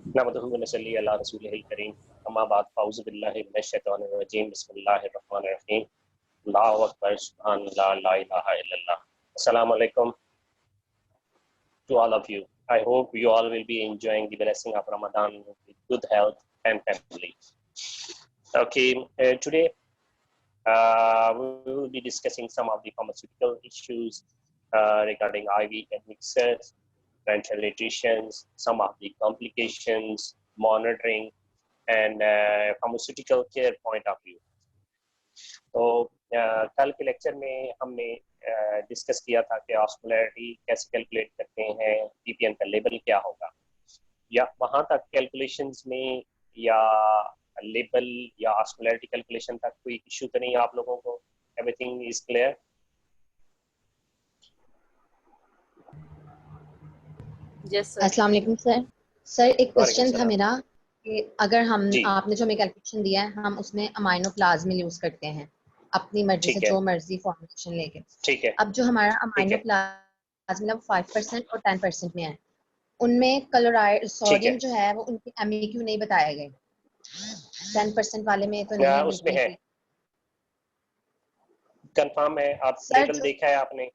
नहमदुहु व नसल्ली अला रसूलिहिल करीम अम्मा बाद फ़अऊज़ु बिल्लाहि मिनश शैतानिर रजीम बिस्मिल्लाहिर रहमानिर रहीम अल्लाहु अकबर सुब्हानल्लाह ला इलाहा इल्लल्लाह। Assalamu alaikum to all of you. I hope you all will be enjoying the blessing of Ramadan with good health and family. Okay, today we will be discussing some of the pharmaceutical issues regarding IV admixtures, parenteral nutrition, some of the complications, monitoring, and pharmaceutical care point of view. तो कल के lecture में हमने discuss किया था कि osmolarity कैसे calculate करते हैं, पीपीएन का लेवल क्या होगा, या वहाँ तक कैलकुलेशंस में या लेबल या ऑस्मोलैरिटी कैलकुलेशन तक कोई इशू तो नहीं है आप लोगों को? Everything is clear? Yes sir. अस्सलाम वालेकुम सर। सर एक क्वेश्चन था मेरा कि अगर हम आपने जो हमें कैलकुलेशन दिया है हम उसमें अमाइनो प्लाज्मिल यूज करते हैं अपनी मर्जी से, जो मर्जी फॉर्मुलेशन लेके, ठीक है। अब जो हमारा अमाइनो प्लाज्मिल 5% और 10% में है, उनमें क्लोराइड सोडियम जो है वो उनके एमईक्यू नहीं बताए गए। 10% वाले में तो नहीं है, उसमें है कंफर्म है। आप लेवल देखा है आपने?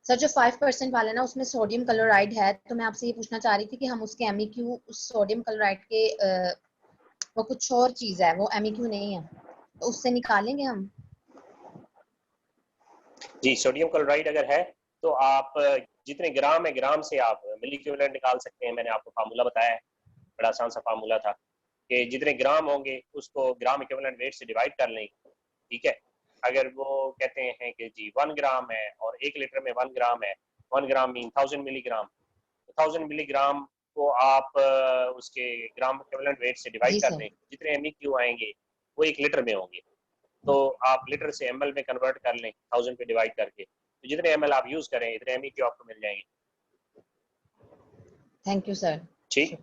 सर जो 5% वाला ना उसमें सोडियम क्लोराइड है, तो मैं आपसे ये पूछना चाह रही थी कि हम उसके एमईक्यू उस सोडियम क्लोराइड के वो कुछ और चीज है, वो एमईक्यू नहीं है, तो उससे निकालेंगे हम? जी, सोडियम क्लोराइड अगर है तो आप जितने ग्राम है ग्राम से आप मिली इक्विवेलेंट निकाल सकते हैं। मैंने आपको फार्मूला बताया है, बड़ा आसान सा फार्मूला था कि जितने ग्राम होंगे उसको ग्राम इक्विवेलेंट वेट से डिवाइड कर लें, ठीक है। अगर वो कहते हैं कि जी 1 ग्राम है और 1 लीटर में 1 ग्राम है, 1 ग्राम मीन 1000 मिलीग्राम, तो 1000 मिलीग्राम को आप उसके ग्राम इक्विवेलेंट वेट से डिवाइड कर दें, जितने एमईक्यू आएंगे वो 1 लीटर में होंगे, तो आप लीटर से एमएल में कन्वर्ट कर लें 1000 पे डिवाइड करके, तो जितने एमएल आप यूज करें इतने एमईक्यू आपको मिल जाएंगे। Thank you sir. ठीक,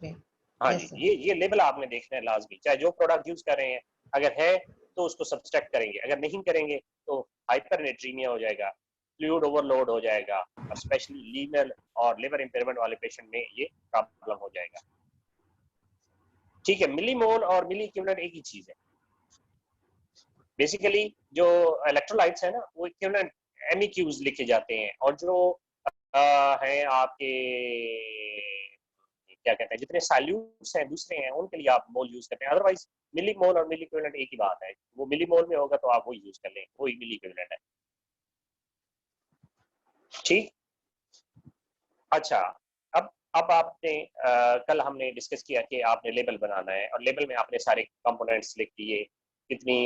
हाँ जी। ये लेवल आपने देखना है लाजमी, चाहे जो प्रोडक्ट यूज कर रहे हैं, अगर है तो उसको सब्सट्रैक्ट करेंगे, अगर नहीं करेंगे तो हाइपरनेट्रीमिया हो जाएगा, फ्लूइड ओवरलोड हो जाएगा, और स्पेशली लीनर और लिवर इंपेयरमेंट वाले पेशेंट में ये प्रॉब्लम हो जाएगा। ठीक है, मिलीमोल और मिली इक्विवेलेंट एक ही चीज है। बेसिकली जो इलेक्ट्रोलाइट्स है ना वो इक्विवेलेंट एमईक्यूज लिखे जाते हैं, और जो हैं आपके क्या कहते हैं जितने सॉल्यूट्स हैं दूसरे हैं उनके लिए आप मोल यूज करते हैं। अदरवाइज मिली मोल और मिली इक्विवेलेंट एक ही बात है, वो मिली मोल में होगा तो आप वो यूज कर लें, वो ही मिली इक्विवेलेंट है। ठीक, अच्छा। अब आपने कल हमने डिस्कस किया कि आपने लेबल बनाना है, और लेबल में आपने सारे कंपोनेंट्स लिख दिए, कितनी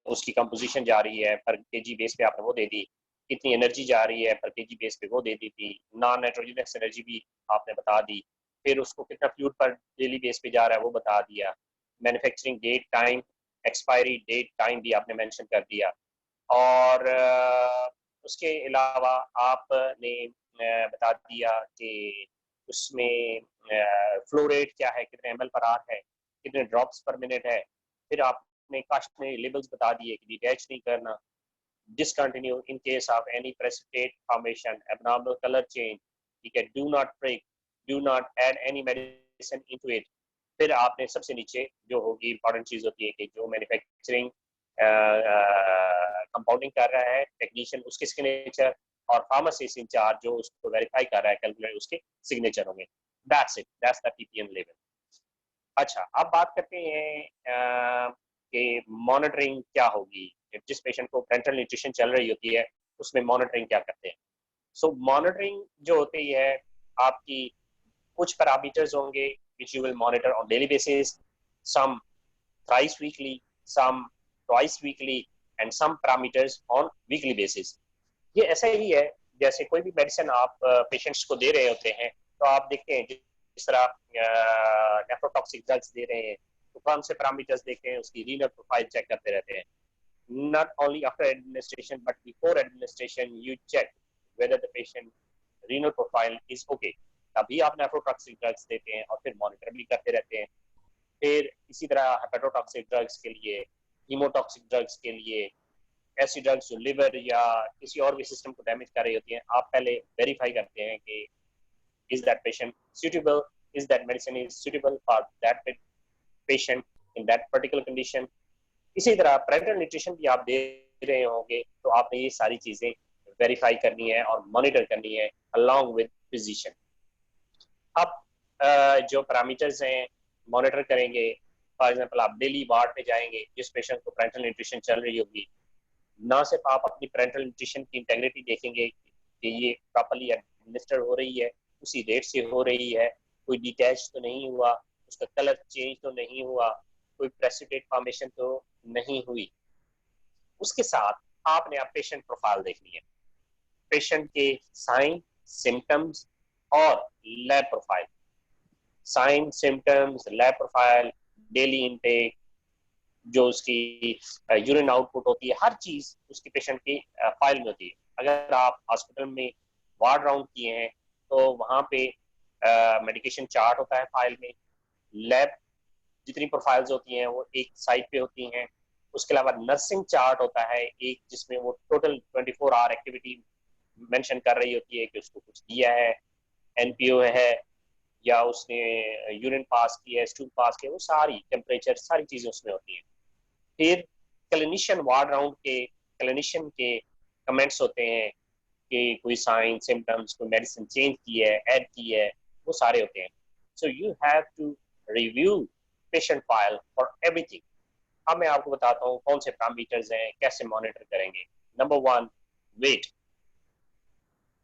उसकी कंपोजिशन जा रही है पर केजी बेस पे आपने वो दे दी, कितनी एनर्जी जा रही है पर केजी बेस पे वो दे दी थी, नॉन नाइट्रोजनस एनर्जी भी आपने बता दी, फिर उसको कितना फ्लूइड पर डेली बेस पे जा रहा है वो बता दिया, manufacturing date time, expiry date time भी आपने मेंशन कर दिया, और उसके अलावा आपने बता दिया कि उसमें फ्लो रेट क्या है, कितने एमएल पर आवर है, कितने ड्रॉप्स पर मिनट है। फिर आपने कास्ट में लेबल्स बता दिए कि डिटैच नहीं करना, discontinue in case of any precipitate formation, abnormal colour change, ठीक है, do not break, do not add any medicine into it. फिर आपने सबसे नीचे जो होगी इंपॉर्टेंट चीज होती है कि जो मैन्युफैक्चरिंग कंपाउंडिंग कर रहा है टेक्नीशियन, उसके सिग्नेचर, और फार्मासिस्ट इंचार्ज जो उसको वेरीफाई कर रहा है कैलकुलेटर, उसके सिग्नेचर होंगे। That's it, that's the PPN level. अच्छा, अब बात करते हैं कि मॉनिटरिंग क्या होगी। जिस पेशेंट को पेरेंटल न्यूट्रिशन चल रही होती है उसमें मॉनिटरिंग क्या करते हैं। सो मॉनिटरिंग जो होती है आपकी कुछ पैरामीटर्स होंगे which you will monitor on daily basis, some thrice weekly, some twice weekly, and some parameters on weekly basis. ये ऐसा ही है जैसे कोई भी मेडिसिन आप पेशेंट्स को दे रहे होते हैं, तो आप देखते हैं जिस तरह नेफ्रोटॉक्सिक ड्रग्स दे रहे हैं तो कौन से पैरामीटर्स देखते हैं, उसकी रीनल प्रोफाइल चेक करते रहते हैं। Not only after administration but before administration you check whether the patient renal profile is okay, तभी आप नेफ्रोटॉक्सिक ड्रग्स देते हैं और फिर मॉनिटर भी करते रहते हैं। फिर इसी तरह हेपेटोटॉक्सिक ड्रग्स के लिए, हीमोटॉक्सिक ड्रग्स के लिए, ऐसी ड्रग्स जो लिवर या किसी और भी सिस्टम को डैमेज कर रही होती हैं, आप पहले वेरीफाई करते हैं कि is that patient suitable is that medicine is suitable for that patient in that particular condition. इसी तरह पेरेंटल न्यूट्रिशन भी आप दे रहे होंगे तो आपने ये सारी चीजें वेरीफाई करनी है और मॉनिटर करनी है अलॉन्ग विद फिजिशियन। अब जो पैरामीटर्स हैं मॉनिटर करेंगे, फॉर एग्जांपल आप डेली वार्ड पे जाएंगे, जिस पेशेंट को पेरेंटल न्यूट्रिशन चल रही होगी, ना सिर्फ आप अपनी पेरेंटल न्यूट्रिशन की इंटेग्रिटी देखेंगे कि ये प्रॉपर्ली एडमिनिस्टर हो रही है, उसी रेट से हो रही है, कोई डिटैच तो नहीं हुआ, उसका कलर चेंज तो नहीं हुआ, कोई प्रेसिपिटेट फॉर्मेशन तो नहीं हुई। उसके साथ आपने आप पेशेंट प्रोफाइल देखनी है, पेशेंट के साइन, सिम्टम्स और lab profile. Sign, symptoms, lab profile, daily intake, जो उसकी यूरिन आउटपुट होती है, हर चीज उसकी पेशेंट की फाइल में होती है। अगर आप हॉस्पिटल में वार्ड राउंड किए हैं तो वहां पे मेडिकेशन चार्ट होता है फाइल में, लैब जितनी प्रोफाइल्स होती हैं वो एक साइड पे होती हैं, उसके अलावा नर्सिंग चार्ट होता है एक, जिसमें वो टोटल 24 आवर एक्टिविटी मेंशन कर रही होती है कि उसको कुछ दिया है, एनपीओ है या उसने यूरिन पास किया है, स्टूल पास किया, वो सारी टेम्परेचर सारी चीजें उसमें होती हैं। फिर क्लिनिशियन वार्ड राउंड के क्लिनिशियन के कमेंट्स होते हैं कि कोई साइन, सिम्टम्स, कोई मेडिसिन चेंज की है, ऐड की है, वो सारे होते हैं। So you have to review patient file for everything. अब मैं आपको बताता हूँ कौन से पैरामीटर्स हैं, कैसे मॉनिटर करेंगे। Number 1, weight.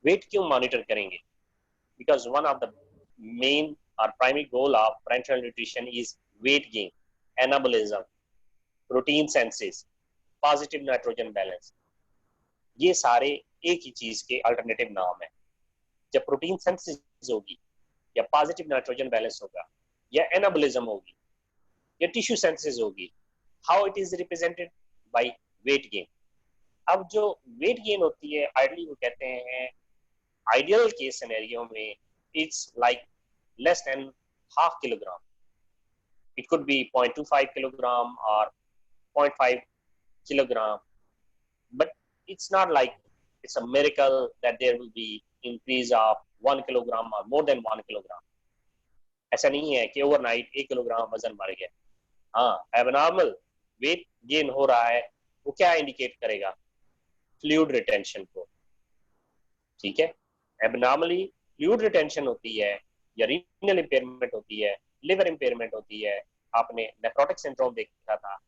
वेट क्यों मॉनिटर करेंगे? Because one of the main और primary goal of parenteral nutrition is weight gain, anabolism, protein synthesis, positive nitrogen balance. ये सारे एक ही चीज के अल्टरनेटिव नाम है। जब प्रोटीन सेंसिस होगी या पॉजिटिव नाइट्रोजन बैलेंस होगा या एनाबोलिज्म होगी या टिश्यू सेंसिस होगी, how it is represented by weight gain. अब जो वेट गेन होती है आइडियली वो कहते हैं आइडियल केस सिनेरियो में it's like less than half kilogram. It could be 0.25 kilogram और 0.5 kilogram, but it's not like it's a miracle that there will be increase of 1 kilogram or more than 1 kilogram. ऐसा नहीं है कि overnight 1 kilogram वजन बढ़ गया। हाँ, abnormal weight gain हो रहा है, वो क्या इंडिकेट करेगा? फ्लूइड रिटेंशन को। ठीक है, एबनॉर्मली फ्लूइड रिटेंशन होती है या रीनल इंपेयरमेंट होती है, लिवर इंपेयरमेंट होती है, आपने नेफ्रोटिक सिंड्रोम देखा था,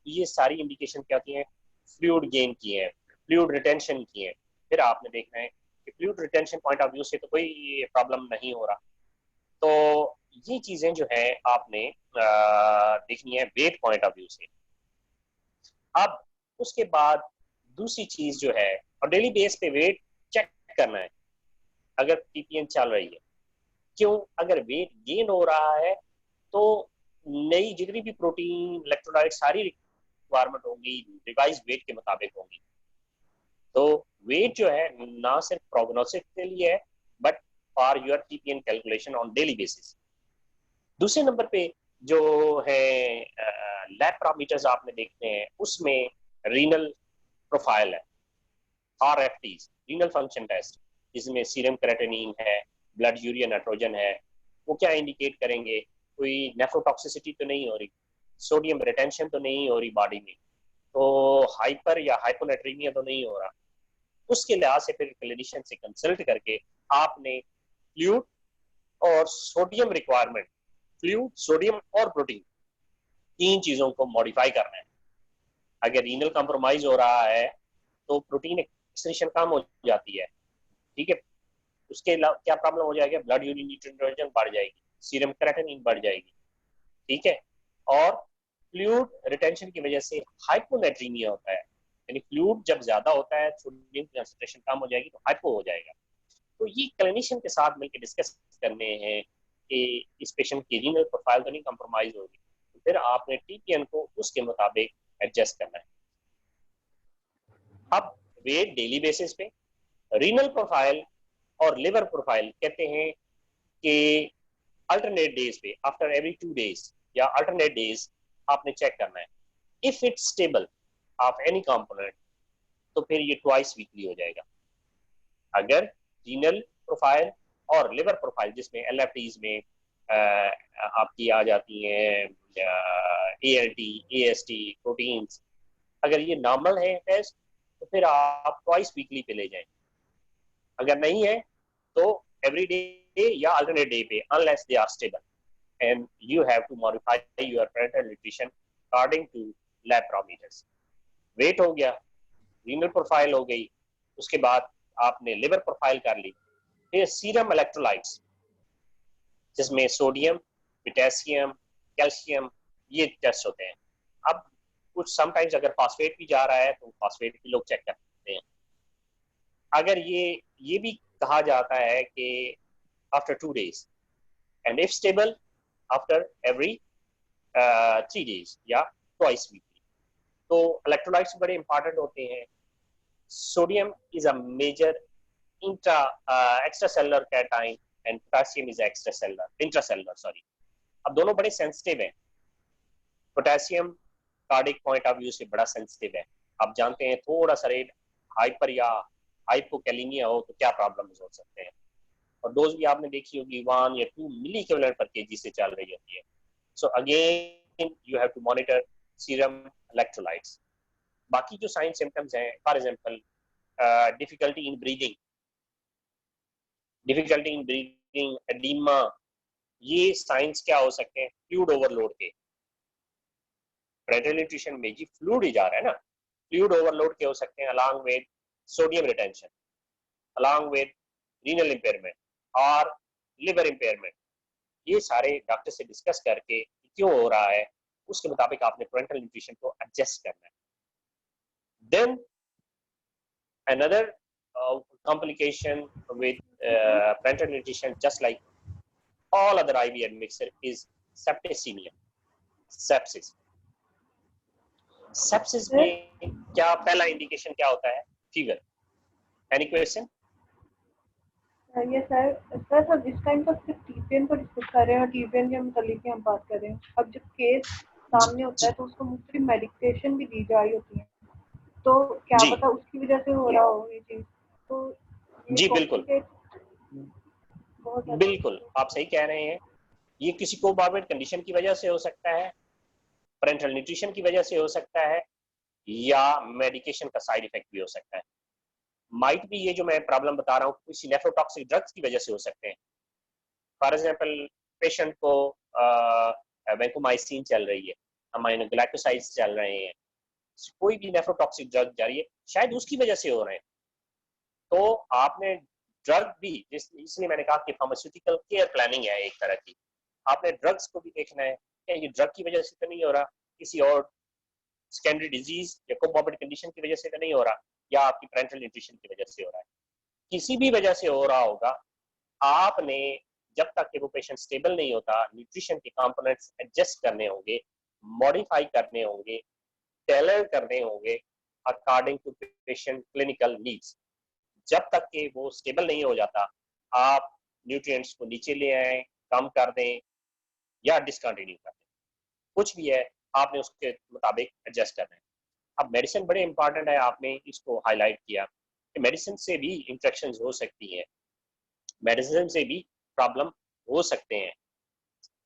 ये सारी इंडिकेशन क्या होती हैं? फ्लूइड गेन की है, फ्लूइड रिटेंशन की है। फिर आपने देखना है कि fluid retention point of view से तो कोई प्रॉब्लम नहीं हो रहा, तो ये चीजें जो है आपने देखनी है वेट पॉइंट ऑफ व्यू से। अब उसके बाद दूसरी चीज जो है, और डेली बेस पे वेट चेक करना है अगर पीपीएन चल रही है। क्यों? अगर वेट गेन हो रहा है तो नई जितनी भी प्रोटीन, इलेक्ट्रोलाइट सारी रिक्वायरमेंट होंगी रिवाइज वेट के मुताबिक होंगी। तो वेट जो है ना सिर्फ प्रोग्नोसिस के लिए है but for your TPN calculation on daily basis. दूसरे नंबर पे जो है लैब पैरामीटर्स आपने देखते हैं, उसमें रीनल प्रोफाइल है, आरएफटीज, रीनल फंक्शन टेस्ट, जिसमें सीरम क्रेटिनिन है, ब्लड यूरिया नाइट्रोजन है। वो क्या इंडिकेट करेंगे? कोई नेफ्रोटॉक्सिसिटी तो नहीं हो रही, सोडियम रिटेंशन तो नहीं हो रही बॉडी में, तो हाइपर या हाइपोनेट्रीमिया तो नहीं हो रहा। उसके लिहाज से फिर क्लिनिशियन से कंसल्ट करके आपने फ्लूइड और सोडियम रिक्वायरमेंट, फ्लूइड, सोडियम और प्रोटीन, तीन चीजों को मॉडिफाई करना है। अगर रीनल कॉम्प्रोमाइज हो रहा है तो प्रोटीन एक्सक्रीशन कम हो जाती है, ठीक है, उसके क्या प्रॉब्लम हो जाएगा? ब्लड यूरिन नाइट्रोजन बढ़ जाएगी, सीरम क्रेटिनिन बढ़ जाएगी, ठीक है, और फ्लूइड रिटेंशन की वजह से हाइपोनेट्रीमिया होता है, यानी फ्लूइड जब ज्यादा होता है सोडियम की कंसंट्रेशन कम हो जाएगी तो हाइपो हो जाएगा। तो ये क्लिनिशियन के साथ मिलकर डिस्कस करने हैं कि इस पेशेंट की रीनल प्रोफाइल तो नहीं कंप्रोमाइज होगी, तो फिर आपने टीपीएन को उसके मुताबिक एडजस्ट करना है। अब वेट डेली बेसिस पे, रीनल प्रोफाइल और लिवर प्रोफाइल कहते हैं कि अल्टरनेट डेज पे, आफ्टर एवरी 2 डेज या अल्टरनेट डेज आपने चेक करना है। If it's stable of any component तो फिर ये ट्वाइस वीकली हो जाएगा। अगर रीनल प्रोफाइल और लिवर प्रोफाइल जिसमें एलएफटीज में आपकी आ जाती हैं ALT, AST, प्रोटीन्स, अगर ये नॉर्मल है टेस्ट तो फिर आप ट्वाइस वीकली पे ले जाएं, अगर नहीं है तो एवरी डे या अल्टरनेट डे पे, unless they are stable and you have to modify your parenteral nutrition according to lab parameters. Weight हो गया, रीनल प्रोफाइल हो गई, उसके बाद आपने लिवर प्रोफाइल कर ली, फिर सीरम इलेक्ट्रोलाइट्स जिसमें सोडियम, पोटेशियम, कैल्शियम, ये टेस्ट होते हैं। अब कुछ समटाइम्स अगर फास्फेट भी जा रहा है तो फास्फेट भी लोग चेक करते हैं। अगर ये भी कहा जाता है कि after 2 days and if stable after every 3 days या ट्वाइस वीकली। तो इलेक्ट्रोलाइट्स बड़े इंपॉर्टेंट होते हैं। Sodium is a major extracellular cation and potassium is intracellular sorry। अब दोनों बड़े सेंसिटिव हैं। Potassium cardiac point of view से बड़ा सेंसिटिव है। आप जानते हैं थोड़ा सा रेट हाइपर या हाइपोकैलेमिया हो तो क्या प्रॉब्लम्स हो सकते हैं, और डोज भी आपने देखी होगी 1 या 2 मिली इक्विवेलेंट पर केजी से चल रही होती है। So again you have to monitor serum electrolytes. बाकी जो साइन सिम्टम्स हैं, for example difficulty in breathing, oedema, ये साइंस क्या हो सकते हैं? फ्लूइड ओवरलोड के। पेरेंटल न्यूट्रिशन में जी फ्लूइड ही जा रहा है ना, फ्लूइड ओवरलोड के हो सकते हैं, along with sodium retention, along with renal impairment और लिवर इंपेयरमेंट। ये सारे डॉक्टर से डिस्कस करके क्यों हो रहा है उसके मुताबिक आपने पेरेंटल न्यूट्रिशन को एडजस्ट करना है। Then another complication with parenteral nutrition, just like all other IV admixture, is septicemia, sepsis। sepsis में क्या पहला इंडिकेशन क्या होता है? फीवर। Any question? ये सर हम इस टाइम तो सिर्फ टीपीएन को डिस्कस कर रहे हैं और टीपीएन के मतलब की हम बात कर रहे हैं। अब जब केस सामने होता है तो उसको मुख्तलिफ मेडिकेशन भी दी जा रही होती है, तो क्या पता उसकी वजह से हो रहा हो ये चीज। तो जी बिल्कुल बिल्कुल, आप सही कह रहे हैं। ये किसी को बार्बेट कंडीशन की वजह से हो सकता है, पेरेंटल न्यूट्रिशन की वजह से हो सकता है, या मेडिकेशन का साइड इफेक्ट भी हो सकता है। माइट भी ये जो मैं प्रॉब्लम बता रहा हूँ किसी नेफ्रोटॉक्सिक ड्रग्स की वजह से हो सकते हैं। फॉर एग्जांपल पेशेंट को वैंकोमाइसिन चल रही है, अमाइनो ग्लाइकोसाइड्स चल रहे हैं, कोई भी नेफ्रोटॉक्सिक ड्रग जा रही है, शायद उसकी वजह से हो रहे हैं। तो आपने ड्रग भी, इसलिए मैंने कहा कि फार्मास्यूटिकल केयर प्लानिंग है एक तरह की। आपने ड्रग्स को भी देखना है कि ये ड्रग की वजह से तो नहीं हो रहा, किसी और सेकेंडरी डिजीज या कोमॉर्बिड कंडीशन की वजह से तो नहीं हो रहा, या आपकी पेरेंटल न्यूट्रिशन की वजह से हो रहा है। किसी भी वजह से हो रहा होगा, आपने जब तक कि वो पेशेंट स्टेबल नहीं होता, न्यूट्रिशन के कंपोनेंट्स एडजस्ट करने होंगे, मॉडिफाई करने होंगे, टेलर करने होंगे according to patient clinical needs. जब तक कि वो स्टेबल नहीं हो जाता, आप न्यूट्रिएंट्स को नीचे ले आए, कम कर दें या डिसकंटिन्यू कर दें, कुछ भी है आपने उसके मुताबिक एडजस्ट करना है। अब मेडिसिन बड़े इंपॉर्टेंट है, आपने इसको हाईलाइट किया कि मेडिसिन से भी इंफेक्शंस हो सकती हैं, मेडिसिन से भी प्रॉब्लम हो सकते हैं।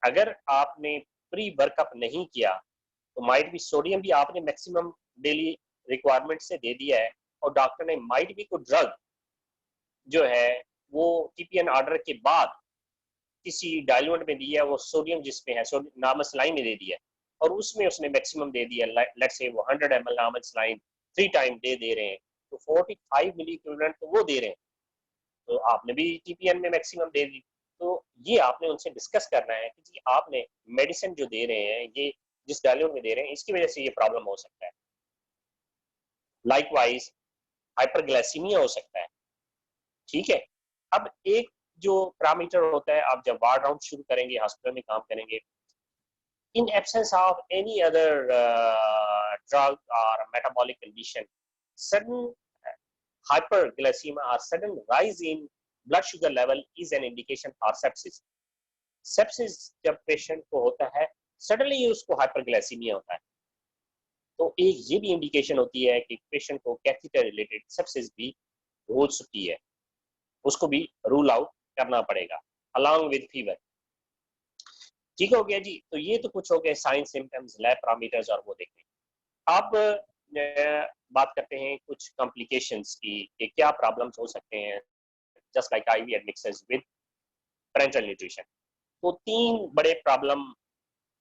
अगर आपने प्री वर्कअप नहीं किया तो माइट भी सोडियम भी आपने मैक्सिमम डेली रिक्वायरमेंट से दे दिया है, और डॉक्टर ने माइट भी को ड्रग जो है वो टीपीएन ऑर्डर के बाद किसी डाइल्यूएंट में दिया है, वो सोडियम जिसमें है नॉर्मल सलाइन में दे दिया, और उसमें उसने मैक्सिमम दे दिया, लेट्स से वो 100 ml नॉर्मल सलाइन 3 टाइम दे रहे हैं, तो 45 मिली इक्विवेलेंट तो वो दे रहे हैं, तो आपने भी टीपीएन में मैक्सिमम दे दी। तो ये आपने उनसे डिस्कस करना है कि जी आपने मेडिसिन जो दे रहे हैं, ये जिस डाइल्यूएंट में दे रहे हैं, इसकी वजह से ये प्रॉब्लम हो सकता है। लाइकवाइज हाइपरग्लाइसीमिया हो सकता है। ठीक है, अब एक जो पैरामीटर होता है, आप जब वार्ड राउंड शुरू करेंगे, हॉस्पिटल में काम करेंगे, in absence of any other drug और metabolic condition, sudden hyperglycemia or sudden rise in blood sugar level is an indication for sepsis। sepsis जब पेशेंट को होता है, सडनली उसको हाइपरग्लाइसीमिया होता है, तो एक ये भी इंडिकेशन होती है कि पेशेंट को कैथेटर रिलेटेड सेप्सिस भी हो सकती है, उसको भी रूल आउट करना पड़ेगा अलॉन्ग विद फीवर। ठीक हो गया जी। तो ये तो कुछ हो गए साइन सिम्टम्स, लैब पैरामीटर्स और वो देखें। अब बात करते हैं कुछ कॉम्प्लिकेशंस की कि क्या प्रॉब्लम्स हो सकते हैं just like IV admixtures with parenteral nutrition. तो 3 बड़े प्रॉब्लम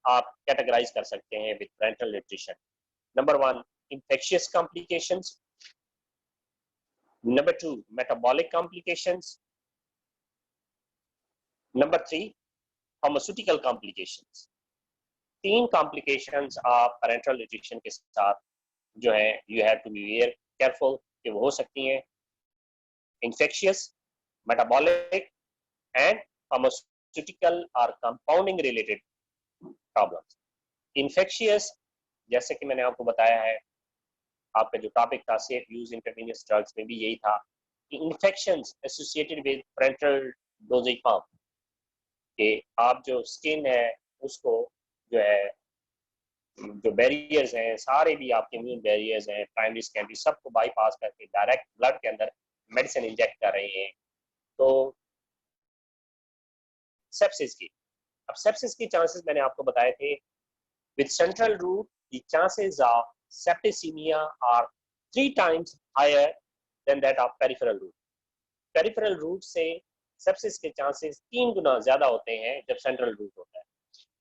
आप कैटेगराइज कर सकते हैं with parenteral nutrition. Number 1 infectious complications, number 2 metabolic complications, number 3 pharmaceutical complications। 3 complications आप पेरेंटल न्यूट्रिशन के साथ जो है you have to be very careful कि वो हो सकती हैं, infectious, metabolic and pharmaceutical or compounding related problems। infectious जैसे कि मैंने आपको बताया है, आपका जो टॉपिक था सेफ यूज इंटरवीनियस ड्रग्स में भी यही था कि infections associated with parental doses form, कि आप जो स्किन है उसको जो है जो बैरियर्स हैं सारे भी आपके इम्यून बैरियर्स हैं प्राइमरी सेकेंडरी सबको बाईपास करके डायरेक्ट ब्लड के अंदर मेडिसिन इंजेक्ट कर रहे हैं। तो सेप्सिस की, अब सेप्सिस की चांसेस मैंने आपको बताए थे with central route the chances of septicemia are 3 times higher than that of peripheral route। peripheral route से sepsis के चांसेस 3 गुना ज्यादा होते हैं जब सेंट्रल रूट होता है।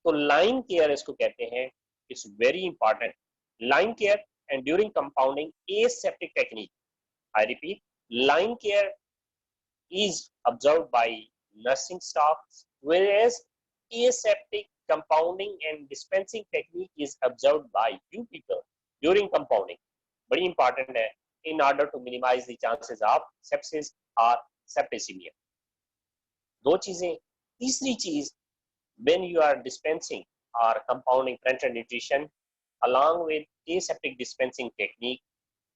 तो लाइन केयर इसको कहते हैं, it's very important. Line care and during compounding aseptic technique, I repeat, line care is observed by nursing staff, whereas aseptic compounding and dispensing technique is observed by you people during compounding। बड़ी important है in order to minimize the chances of sepsis or septicemia। 2 चीजें। तीसरी चीज, when you are dispensing or compounding parenteral nutrition along with aseptic dispensing technique,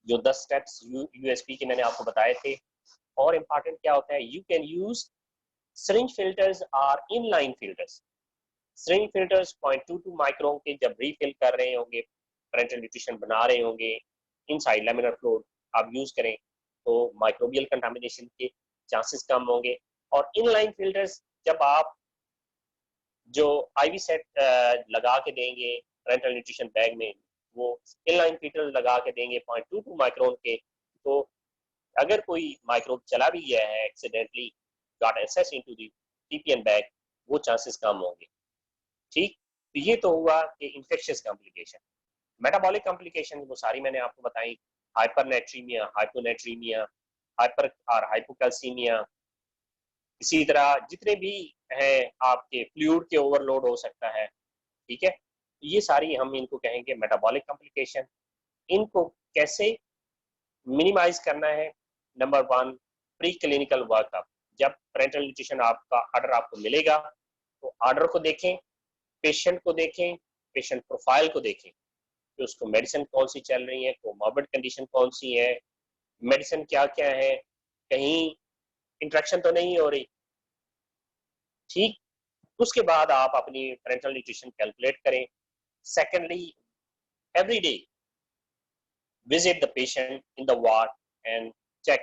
जो 10 steps USP के मैंने आपको बताए थे, और इंपॉर्टेंट क्या होता है, you can use syringe filters or inline filters। syringe filters 0.22 micron के जब refill कर रहे होंगे, पेरेंटल न्यूट्रिशन बना रहे होंगे, इनसाइड लैमिनर फ्लो आप यूज करें तो माइक्रोबियल कंटामिनेशन के चांसेस कम होंगे। और इनलाइन फिल्टर्स जब आप जो आईवी सेट लगा के देंगे पेरेंटल न्यूट्रिशन बैग में, वो इनलाइन फिल्टर लगा के देंगे 0.22 माइक्रोन के, तो अगर कोई माइक्रोब चला भी गया है accidentally got access into the TPN bag, वो चांसेस कम होंगे। ठीक, तो ये तो हुआ कि इन्फेक्शियस कॉम्प्लिकेशन। मेटाबॉलिक कॉम्प्लिकेशन वो सारी मैंने आपको बताई, हाइपरनेट्रीमिया, हाइपोनेट्रीमिया, हाइपर और हाइपोकैल्सीमिया। इसी तरह जितने भी हैं आपके फ्लूइड के ओवरलोड हो सकता है, ठीक है, ये सारी हम इनको कहेंगे मेटाबॉलिक कॉम्प्लिकेशन। इनको कैसे मिनिमाइज करना है? Number 1 pre clinical workup. जब पेरेंटल न्यूट्रिशन आपका ऑर्डर आपको मिलेगा तो ऑर्डर को देखें, पेशेंट को देखें, पेशेंट प्रोफाइल को देखें कि उसको मेडिसिन कौन सी चल रही है, कोमॉर्बिड कंडीशन कौन सी है, मेडिसिन क्या क्या है, कहीं इंट्रैक्शन तो नहीं हो रही। ठीक, उसके बाद आप अपनी पेरेंटल न्यूट्रिशन कैलकुलेट करें। Secondly, every day visit the patient in the ward and check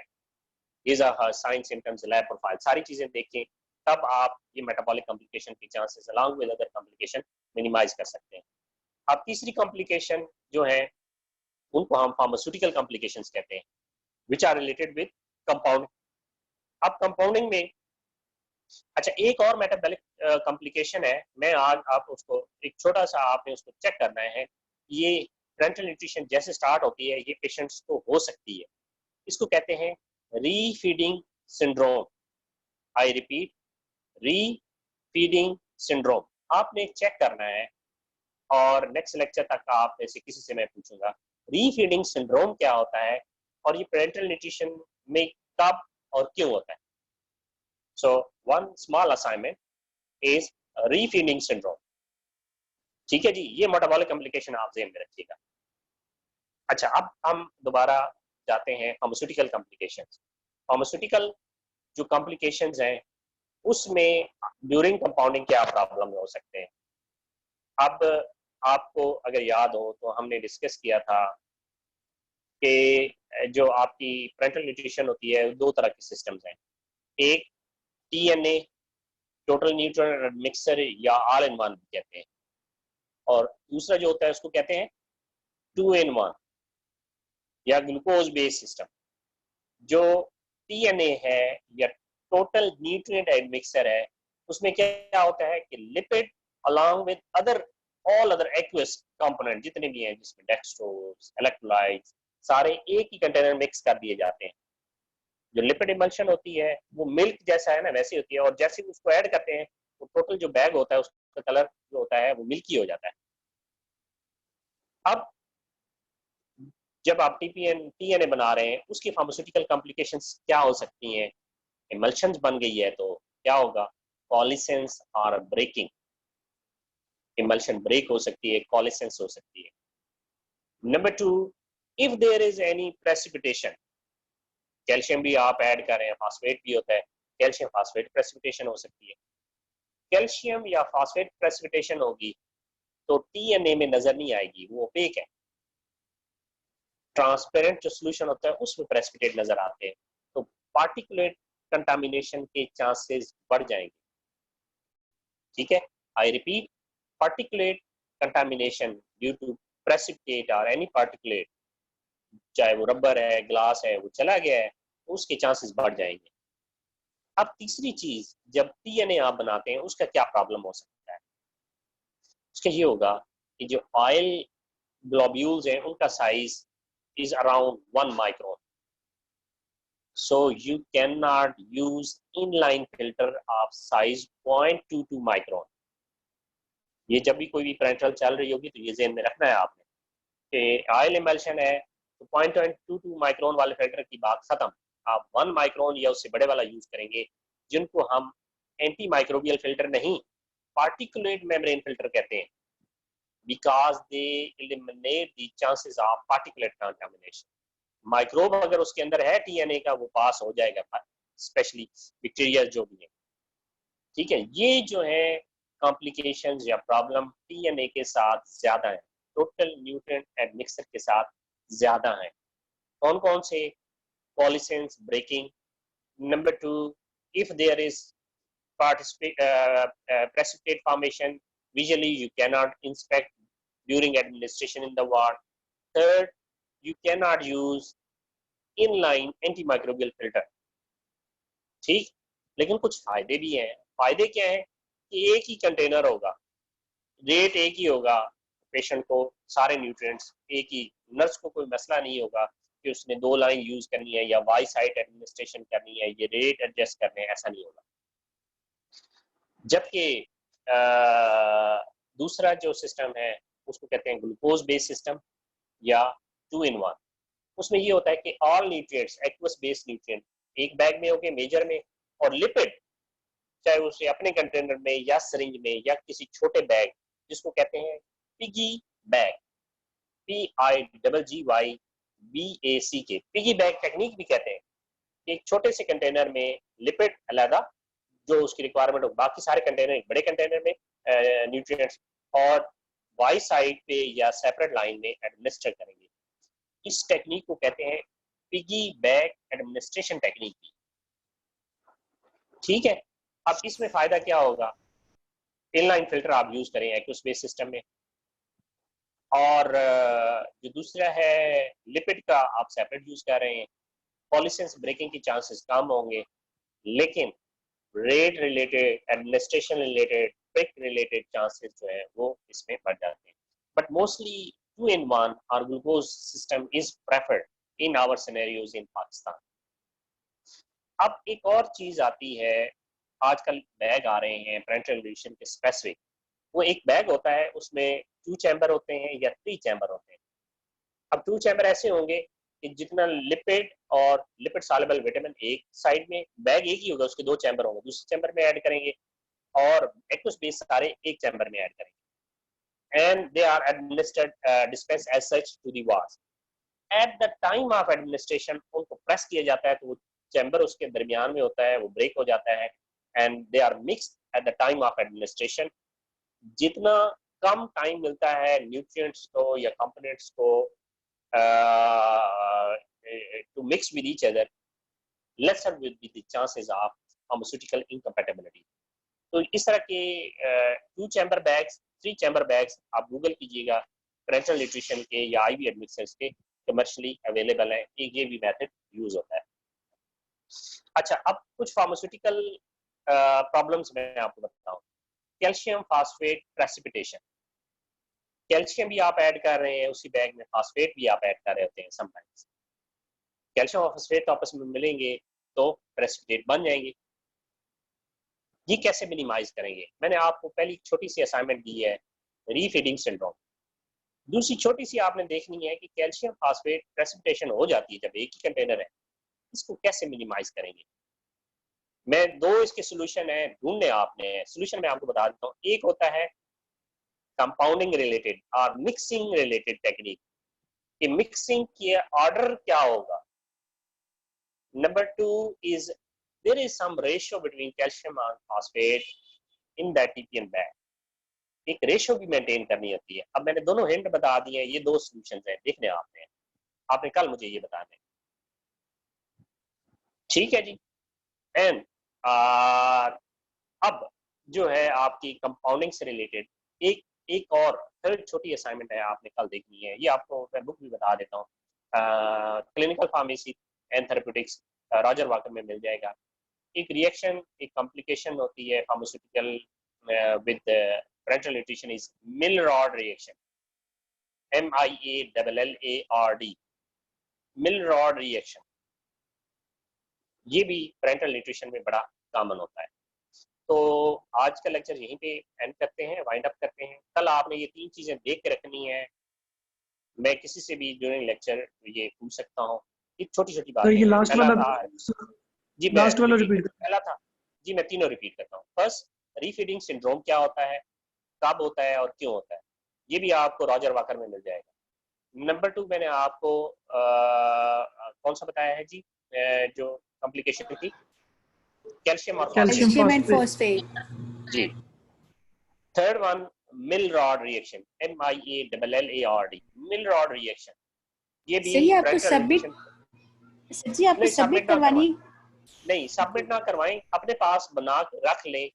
his or her signs, symptoms, lab profile, सारी चीजें देखें, तब आप ये मेटाबॉलिक कॉम्प्लिकेशन के chances along with other complication minimise कर सकते हैं। अब तीसरी कॉम्प्लिकेशन जो है उनको हम फार्मास्यूटिकल कॉम्प्लिकेशंस कहते हैं, which are related with compound. अब कंपाउंडिंग में अच्छा एक और मेटाबॉलिक कॉम्प्लिकेशन है, मैं आज आप उसको एक छोटा सा आपने उसको चेक करना है। ये पेरेंटल न्यूट्रिशन जैसे स्टार्ट होती है ये पेशेंट्स को हो सकती है, इसको कहते हैं refeeding syndrome. I repeat, refeeding syndrome. आपने चेक करना है और नेक्स्ट लेक्चर तक आप में से किसी से मैं पूछूंगा रीफीडिंग सिंड्रोम क्या होता है और ये पेरेंटल न्यूट्रिशन में कब और क्यों होता है। So one small assignment is refeeding syndrome. ठीक है जी, ये मेटाबॉलिक कॉम्प्लिकेशन आप ध्यान में रखिएगा। अच्छा, अब हम दोबारा जाते हैं फार्मास्यूटिकल कॉम्प्लिकेशंस। फार्मास्यूटिकल जो कॉम्प्लिकेशंस हैं उसमें ड्यूरिंग कंपाउंडिंग क्या प्रॉब्लम हो सकते हैं। अब आपको अगर याद हो तो हमने डिस्कस किया था कि जो आपकी पेरेंटल न्यूट्रिशन होती है 2 तरह के सिस्टम्स हैं, एक टीएनए टोटल न्यूट्रिएंट मिक्सर या ऑल इन वन कहते हैं, और दूसरा जो होता है उसको कहते हैं 2 in 1 या ग्लूकोज बेस्ड सिस्टम। जो टीएनए है या टोटल न्यूट्रिएंट एड मिक्सर है, उसमें क्या होता है कि lipid along with all other aqueous component जितने भी हैं, जिसमें डेक्सट्रोज, इलेक्ट्रोलाइट्स, सारे एक ही कंटेनर मिक्स कर दिए जाते हैं। जो लिपिड इमल्शन होती है वो मिल्क जैसा है ना, वैसी होती है, और जैसे ही उसको ऐड करते हैं तो टोटल जो बैग होता है उसका कलर जो होता है वो मिल्की हो जाता है। अब जब आप टीएनए बना रहे हैं, उसकी फार्मास्यूटिकल कॉम्प्लिकेशंस क्या हो सकती हैं? इमल्शंस बन गई है तो क्या होगा? Coalescence or breaking, emulsion break हो सकती है, कॉलिसेंस हो सकती है। Number 2, if there is any precipitation, calcium भी आप ऐड कर रहे हैं, फास्फेट भी होता है, कैल्शियम फास्फेट प्रेसिपिटेशन हो सकती है। कैल्शियम या फास्फेट प्रेसिपिटेशन होगी तो टीएनए में नजर नहीं आएगी, वो ओपेक है। ट्रांसपेरेंट जो सोल्यूशन होता है उसमें प्रेसिपिटेट नजर आते हैं, तो पार्टिकुलेट कंटामिनेशन के चांसेस बढ़ जाएंगे। ठीक है, I repeat, particulate contamination due to precipitate or any particulate, चाहे वो रबर है, ग्लास है, वो चला गया है तो उसके चांसेस बढ़ जाएंगे। अब तीसरी चीज, जब टीएनए आप बनाते हैं उसका क्या प्रॉब्लम हो सकता है? उसका ये होगा कि जो ऑयल ग्लोब्यूल्स हैं उनका size is around 1 micron, so you cannot use inline filter of size 0.22 micron। ये जब भी कोई भी पेरेंट्रल चल रही होगी तो ये ज़हन में रखना है आपने कि ऑयल इमल्शन है तो 0.22 माइक्रोन वाले फिल्टर की बात खत्म, आप 1 माइक्रोन या उससे बड़े वाला यूज करेंगे, जिनको हम एंटी माइक्रोबियल फिल्टर नहीं, पार्टिकुलेट मेम्ब्रेन फिल्टर कहते हैं, because they eliminate the chances of particulate contamination. Microbe अगर उसके अंदर है टीएनए का, वो पास हो जाएगा, स्पेशली बैक्टीरिया जो भी है। ठीक है, ये जो है कॉम्प्लिकेशंस या प्रॉब्लम टीएनए के साथ ज्यादा है, टोटल न्यूट्रिएंट एड मिक्सर के साथ ज्यादा है। कौन कौन से? Coalescence breaking. Number 2, if there is precipitate formation, visually you cannot inspect during administration in the ward. Third, you cannot use inline antimicrobial filter। ठीक, लेकिन कुछ फायदे भी हैं। फायदे क्या है कि एक ही कंटेनर होगा, रेट एक ही होगा, पेशेंट को सारे न्यूट्रिएंट्स एक ही, नर्स को कोई मसला नहीं होगा कि उसने 2 लाइन यूज करनी है या वाई साइट एडमिनिस्ट्रेशन करनी है, ये रेट एडजस्ट करने हैं, ऐसा नहीं होगा। जबकि दूसरा जो सिस्टम है उसको कहते हैं ग्लूकोज बेस्ड सिस्टम या 2 in 1। उसमें ये होता है कि all nutrients, aqueous based nutrient एक बैग में होंगे, मेजर में, और लिपिड चाहे उसे अपने कंटेनर में या सिरिंज में या किसी छोटे बैग, जिसको कहते हैं पिगी बैग, PIGGYBAC के, पिगी बैग टेक्निक भी कहते हैं। एक छोटे से कंटेनर में लिपिड अलग, जो उसकी रिक्वायरमेंट हो, बाकी सारे कंटेनर एक बड़े कंटेनर में न्यूट्रिएंट्स, और वाई साइड पे या सेपरेट लाइन में एडमिनिस्टर करेंगे। इस टेक्निक को कहते हैं पिगी बैग एडमिनिस्ट्रेशन टेक्निक। ठीक है, अब इसमें फायदा क्या होगा? इनलाइन फिल्टर आप यूज करें एक्वस बेस्ड सिस्टम में, और जो दूसरा है लिपिड का आप सेपरेट यूज कर रहे हैं, कॉलिसेंस ब्रेकिंग की चांसेस कम होंगे, लेकिन rate related, administration related, trick related chances जो है वो इसमें बढ़ जाते हैं। बट मोस्टली 2 in 1 और glucose system is preferred in our scenarios in Pakistan. अब एक और चीज आती है, आजकल बैग आ रहे हैं पेरेंटल न्यूट्रिशन के स्पेसिफिक, वो एक बैग होता है, उसमें 2 चैम्बर होते हैं या 3 चैम्बर होते हैं। अब 2 चैम्बर ऐसे होंगे कि जितना लिपिड और लिपिड सॉल्युबल विटामिन एक साइड में, बैग एक ही होगा, उसके 2 चैम्बर होंगे, दूसरे चैम्बर में ऐड करेंगे, और एक्वस बेस सारे एक चैम्बर में ऐड करेंगे, and they are administered dispense as such to the wards. At the time of administration उनको प्रेस किया जाता है तो वो चैम्बर उसके दरमियान में होता है, वो ब्रेक हो जाता है, and they are mixed at the time of administration. जितना कम टाइम मिलता है न्यूट्रिएंट्स को या कंपोनेंट्स को to mix with each other, lesser will be the chances of pharmaceutical incompatibility। तो इस तरह के 2 चैम्बर बैग्स, 3 चैम्बर बैग्स आप गूगल कीजिएगा, पेरेंटल न्यूट्रिशन के या आईवी एडमिक्सेंस के कमर्शियली अवेलेबल है, ये भी मेथड यूज होता है। अच्छा, अब कुछ फार्मास्यूटिकल प्रॉब्लम्स मैं आपको बताऊं। कैल्शियम फास्फेट प्रेसिपिटेशन, कैल्शियम भी आप ऐड कर रहे हैं उसी बैग में, फास्फेट भी आप ऐड कर रहे होते हैं समटाइम्स। कैल्शियम और फास्फेट आपस में मिलेंगे तो प्रेसिपिटेट बन जाएंगे। ये कैसे मिनिमाइज करेंगे? मैंने आपको पहली छोटी सी असाइनमेंट दी है, रीफीडिंग सिंड्रोम। दूसरी छोटी सी आपने देखनी है कि कैल्शियम फास्फेट प्रेसिपिटेशन हो जाती है जब एक ही कंटेनर है, इसको कैसे मिनिमाइज करेंगे? मैं 2 इसके सॉल्यूशन है ढूंढने आपने। सॉल्यूशन मैं आपको बता देता हूँ। एक होता है कंपाउंडिंग रिलेटेड और मिक्सिंग रिलेटेड टेक्निक, कि मिक्सिंग के ऑर्डर क्या होगा। Number 2 is there is some ratio between calcium and phosphate in that TPN bag. एक रेशियो भी मेंटेन करनी होती है। अब मैंने दोनों हिंट बता दिए हैं, ये 2 सॉल्यूशंस हैं, देखने आपने कल मुझे ये बताने। ठीक है जी। एंड अब जो है आपकी कंपाउंडिंग से रिलेटेड एक और थर्ड छोटी असाइनमेंट है, आपने कल देखनी है। ये आपको मैं बुक भी बता देता हूँ, clinical pharmacy and therapeutics, Roger Walker में मिल जाएगा। एक रिएक्शन, एक कॉम्प्लिकेशन होती है pharmaceutical with parenteral nutrition is Maillard reaction, MIALLARD, Maillard reaction. ये भी पेरेंटल न्यूट्रिशन में बड़ा कॉमन होता है। तो आज का लेक्चर यहीं पे एंड करते हैं, वाइंड अप करते हैं। कल आपने ये 3 चीजें देख के रखनी है। मैं किसी से भी ड्यूरिंग लेक्चर ये पूछ सकता हूँ, ये छोटी-छोटी बातें। ये लास्ट वाला जी, लास्ट वाला रिपीट पहला था जी, मैं तीनों रिपीट करता हूँ। फर्स्ट, रीफीडिंग सिंड्रोम क्या होता है, कब होता है और क्यों होता है, ये भी आपको रॉजर वाकर में मिल जाएगा। नंबर 2 मैंने आपको कौन सा बताया है जी, जो कॉम्प्लिकेशन थी, कैल्शियम और फॉस्फेट जी। Third one, Maillard reaction, MIALLARD, Maillard reaction. ये भी सही, आपको सबमिट करवानी नहीं, सबमिट ना करवाएं, अपने पास बना रख ले।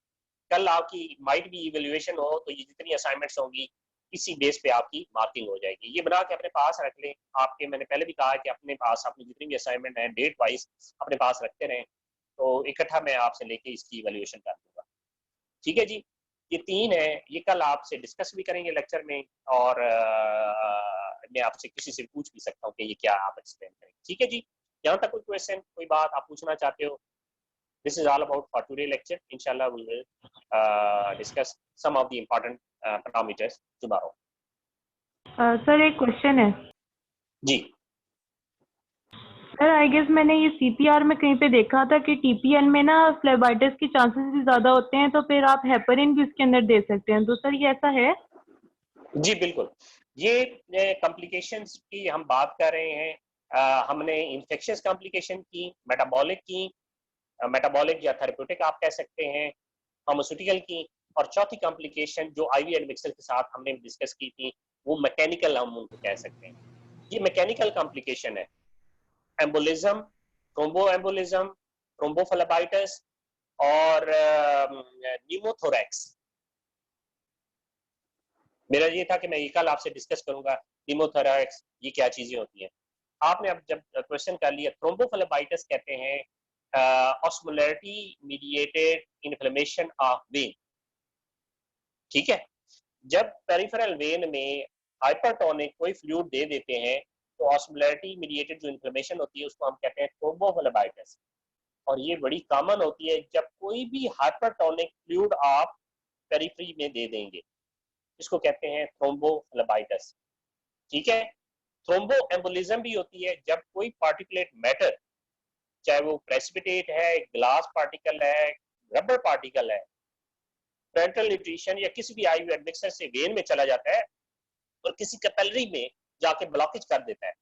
कल आपकी माइट भी इवैल्यूएशन हो तो ये जितनी असाइनमेंट्स होंगी इसी बेस पे आपकी मार्किंग हो जाएगी। ये बना के अपने पास रख लें। आपके, मैंने पहले भी कहा कि अपने पास अपनी जितनी भी असाइनमेंट है डेट वाइज अपने पास रखते रहें, तो इकट्ठा मैं आपसे लेके इसकी इवैल्यूएशन कर दूंगा। ठीक है जी। ये 3 है, ये कल आपसे डिस्कस भी करेंगे लेक्चर में, और मैं आपसे किसी से पूछ भी सकता हूँ कि ये क्या आप एक्सप्लेन करेंगे। ठीक है जी। यहाँ तक कोई क्वेश्चन, कोई बात आप पूछना चाहते हो? This is all about for today lecture. Inshallah, we will discuss some of the important parameters tomorrow. Sir एक क्वेश्चन है जी। सर, आई गेस मैंने ये CPR में कहीं पे देखा था कि TPN में ना फ्लेबाइटिस के चांसेस भी ज्यादा होते हैं, तो फिर आप हेपरिन भी उसके अंदर दे सकते हैं। तो सर ये ऐसा है? जी बिल्कुल। ये कॉम्प्लिकेशंस की हम बात कर रहे हैं। हमने इन्फेक्शियस कॉम्प्लिकेशन की, मेटाबॉलिक या थेरेप्यूटिक आप कह सकते हैं, फार्मास्यूटिकल की, और चौथी कॉम्प्लिकेशन जो आईवी एडमिक्सर के साथ हमने डिस्कस की थी, वो मैकेनिकल हम उनको कह सकते हैं। ये मैकेनिकल कॉम्प्लिकेशन है, एम्बोलिज्म, थ्रोम्बोएम्बोलिज्म, थ्रोम्बोफ्लेबाइटिस और न्यूमोथोरैक्स। मेरा ये था कि मैं ये कल आपसे डिस्कस करूंगा न्यूमोथोरैक्स ये क्या चीजें होती हैं। आपने अब जब क्वेश्चन कर लिया, थ्रोम्बोफ्लेबाइटिस कहते हैं osmolarity mediated inflammation of when. ठीक है। जब पेरिफेरल वेन में हाइपरटोनिक कोई फ्लूइड दे देते हैं तो ऑस्मोलैरिटी मीडिएटेड जो इन्फ्लेमेशन होती है उसको हम कहते हैं थ्रोम्बोफ्लेबाइटिस। और ये बड़ी कॉमन होती है जब कोई भी हाइपरटोनिक फ्लूइड आप पेरिफेरी में दे देंगे, इसको कहते हैं थ्रोम्बोफ्लेबाइटिस। ठीक है। थ्रोम्बोएम्बोलिज्म भी होती है जब कोई पार्टिकुलेट मैटर, चाहे वो प्रेसिपिटेट है, ग्लास पार्टिकल है, रबर पार्टिकल है, पेरेंटल न्यूट्रिशन या किसी भी आईवी एडमिक्सर से वेन में चला जाता है और किसी कैपिलरी में जाके ब्लॉकेज कर देता है,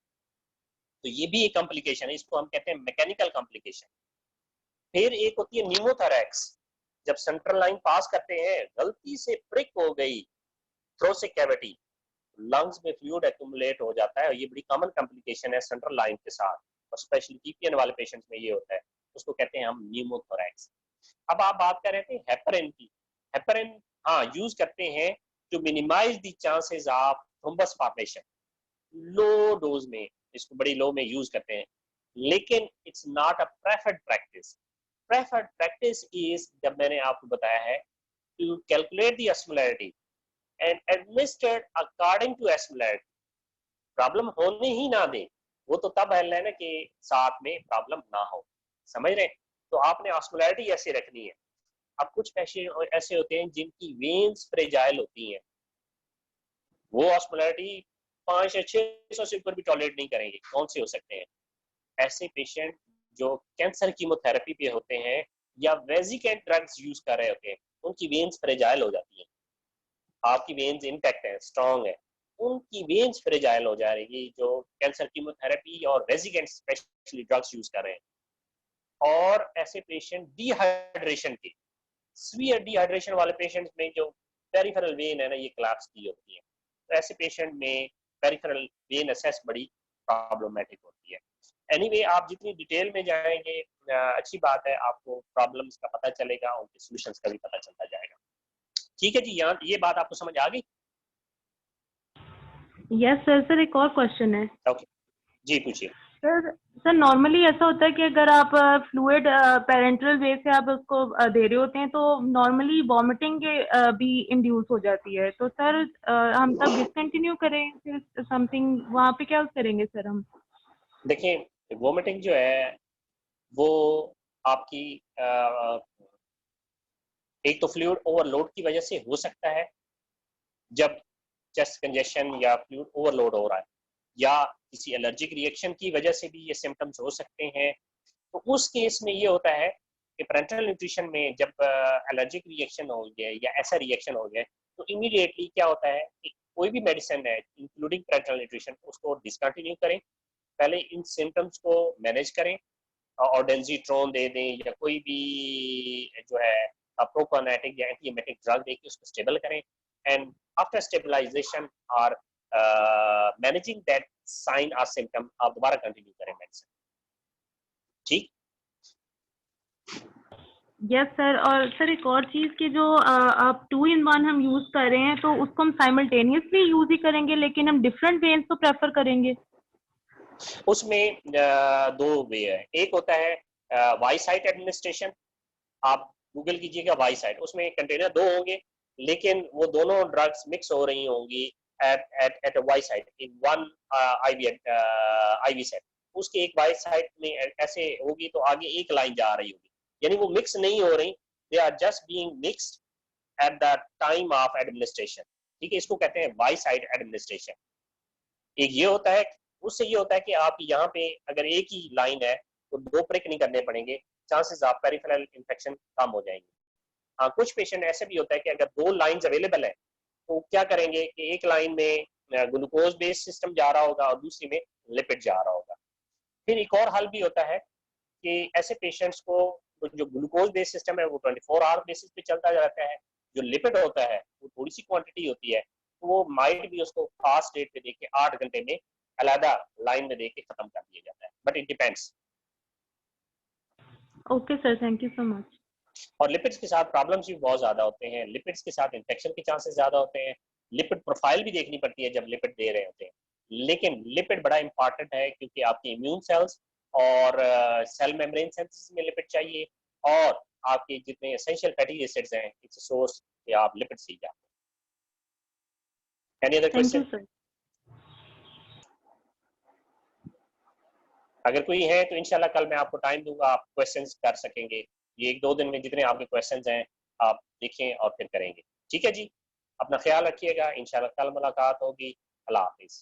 तो ये भी एक कॉम्प्लिकेशन है, इसको हम कहते हैं मैकेनिकल कॉम्प्लिकेशन। फिर एक होती है न्यूमोथोरैक्स, जब सेंट्रल लाइन पास करते हैं, गलती से प्रिक हो गई थ्रोसिक कैविटी, लंग्स में फ्लूइड एक्यूमुलेट हो जाता है, और ये बड़ी कॉमन कॉम्प्लिकेशन है सेंट्रल लाइन के साथ, और स्पेशली टीपीएन वाले पेशेंट्स में ये होता है, उसको कहते हैं हम न्यूमोथोरैक्स। अब आप बात कर रहे थे हेपरिन की। हेपरिन हाँ यूज करते हैं to minimise the chances of thrombus formation, low dose में इसको बड़ी लो में यूज करते हैं, लेकिन it's not a preferred practice. Preferred practice is, जब मैंने आपको बताया है, to calculate the osmolarity and administered according to osmolarity. Problem होने ही ना दे, वो तो तब है ना कि साथ में प्रॉब्लम ना हो, समझ रहे हैं? तो आपने ऑस्मोलैरिटी ऐसे रखनी है। अब कुछ पेशेंट ऐसे होते हैं जिनकी वेन्स फ्रेजाइल होती हैं, वो ऑस्मोलैरिटी 5 या 600 से ऊपर भी टॉलरेट नहीं करेंगे। कौन से हो सकते हैं? ऐसे पेशेंट जो कैंसर कीमोथेरेपी पे होते हैं या वेजिकेंट ड्रग्स यूज कर रहे होते हैं, उनकी वेन्स फ्रेजाइल हो जाती हैं। आपकी वेन्स इंटैक्ट है, स्ट्रॉन्ग है, उनकी वेन्स फ्रेजाइल हो जाएगी जो कैंसर कीमोथेरेपी और वेजिकेंट स्पेशली ड्रग्स यूज कर रहे हैं। और ऐसे पेशेंट डिहाइड्रेशन के, सीवियर डिहाइड्रेशन वाले पेशेंट्स में जो पेरिफेरल वेन है ना, ये कोलैप्स की होती है, तो ऐसे पेशेंट में पेरिफेरल वेन असेस बड़ी प्रॉब्लमेटिक होती है। एनीवे, आप जितनी डिटेल में जाएंगे अच्छी बात है, आपको प्रॉब्लम्स का पता चलेगा, उनके सॉल्यूशंस का भी पता चलता जाएगा। ठीक है जी, यहाँ ये बात आपको समझ आ गई? Yes sir. सर एक और क्वेश्चन है। ओके जी, पूछिए। सर नॉर्मली ऐसा होता है कि अगर आप फ्लूइड पेरेंटल वे से आप उसको दे रहे होते हैं तो नॉर्मली वॉमिटिंग भी इंड्यूस हो जाती है, तो सर हम तब डिसकंटिन्यू करें फिर समथिंग वहाँ पे क्या करेंगे सर हम? देखिए, वॉमिटिंग जो है वो आपकी एक तो फ्लूइड ओवरलोड की वजह से हो सकता है, जब चेस्ट कंजेशन या फ्लूइड ओवरलोड हो रहा है, या किसी एलर्जिक रिएक्शन की वजह से भी ये सिम्टम्स हो सकते हैं। तो उस केस में ये होता है कि पैरेंटल न्यूट्रिशन में जब एलर्जिक रिएक्शन हो गया या ऐसा रिएक्शन हो गया, तो इमीडिएटली क्या होता है कि कोई भी मेडिसिन है इंक्लूडिंग पैरेंटल न्यूट्रिशन, उसको डिसकंटिन्यू करें। पहले इन सिम्टम्स को मैनेज करें और डेंजिट्रोन दे दें या कोई भी जो है प्रोकाइनेटिक या एंटीएमेटिक ड्रग देके उसको स्टेबल करें, एंड आफ्टर स्टेबलाइजेशन और मैनेजिंग दैट साइन और सिम्टम आप दोबारा कंटिन्यू करें मेडिसिन। ठीक? Yes sir. और सर एक और चीज़ कि जो आप 2 in 1 हम यूज़ कर रहे हैं तो उसको हम साइमल्टेनियसली यूज़ ही करेंगे, लेकिन हम डिफरेंट वेन्स को प्रेफर करेंगे? उसमें दो वे है। एक होता है वाई साइट एडमिनिस्ट्रेशन, आप गूगल कीजिएगा वाई साइट, उसमें कंटेनर दो होंगे लेकिन वो दोनों ड्रग्स मिक्स हो रही होंगी at Y site in one IV set. उसके एक वाई साइट में ऐसे होगी तो आगे एक लाइन जा रही होगी, यानी वो मिक्स नहीं हो रही, they are just being mixed at the time of administration. ठीक है, इसको कहते हैं वाई साइट एडमिनिस्ट्रेशन। एक ये होता है, उससे ये होता है कि आप यहाँ पे अगर एक ही लाइन है तो दो प्रिक नहीं करने पड़ेंगे, चांसेस ऑफ पेरिफेरल इंफेक्शन कम हो जाएंगे। हाँ, कुछ पेशेंट ऐसे भी होता है कि अगर दो लाइंस अवेलेबल है तो क्या करेंगे कि एक लाइन में ग्लूकोज बेस्ड सिस्टम जा रहा होगा और दूसरी में लिपिड जा रहा होगा। फिर एक और हल भी होता है कि ऐसे पेशेंट्स को जो ग्लूकोज बेस्ड सिस्टम है वो 24 आवर बेसिस पे चलता रहता है, जो लिपिड होता है वो थोड़ी सी क्वांटिटी होती है, तो वो माइट भी उसको फास्ट रेट पे देके 8 घंटे में अलग लाइन में देके खत्म कर दिया जाता है, but it depends. Okay sir, thank you so much. और लिपिड्स के साथ प्रॉब्लम्स भी बहुत ज्यादा होते हैं, लिपिड्स के साथ इन्फेक्शन के चांसेस ज्यादा होते हैं, लिपिड प्रोफाइल भी देखनी पड़ती है जब लिपिड दे रहे होते हैं। लेकिन लिपिड बड़ा इंपॉर्टेंट है क्योंकि आपके इम्यून सेल्स और सेल मेम्ब्रेन सिंथेसिस में लिपिड चाहिए, और आपके जितने एसेंशियल फैटी एसिड्स हैं इट्स सोर्स कि आप लिपिड से जाते हैं। Any other question? अगर कोई है तो इंशाल्लाह कल मैं आपको टाइम दूंगा, आप क्वेश्चंस कर सकेंगे। ये 1-2 दिन में जितने आपके क्वेश्चंस हैं आप देखें और फिर करेंगे। ठीक है जी, अपना ख्याल रखिएगा, इंशाल्लाह कल मुलाकात होगी। अल्लाह हाफिज।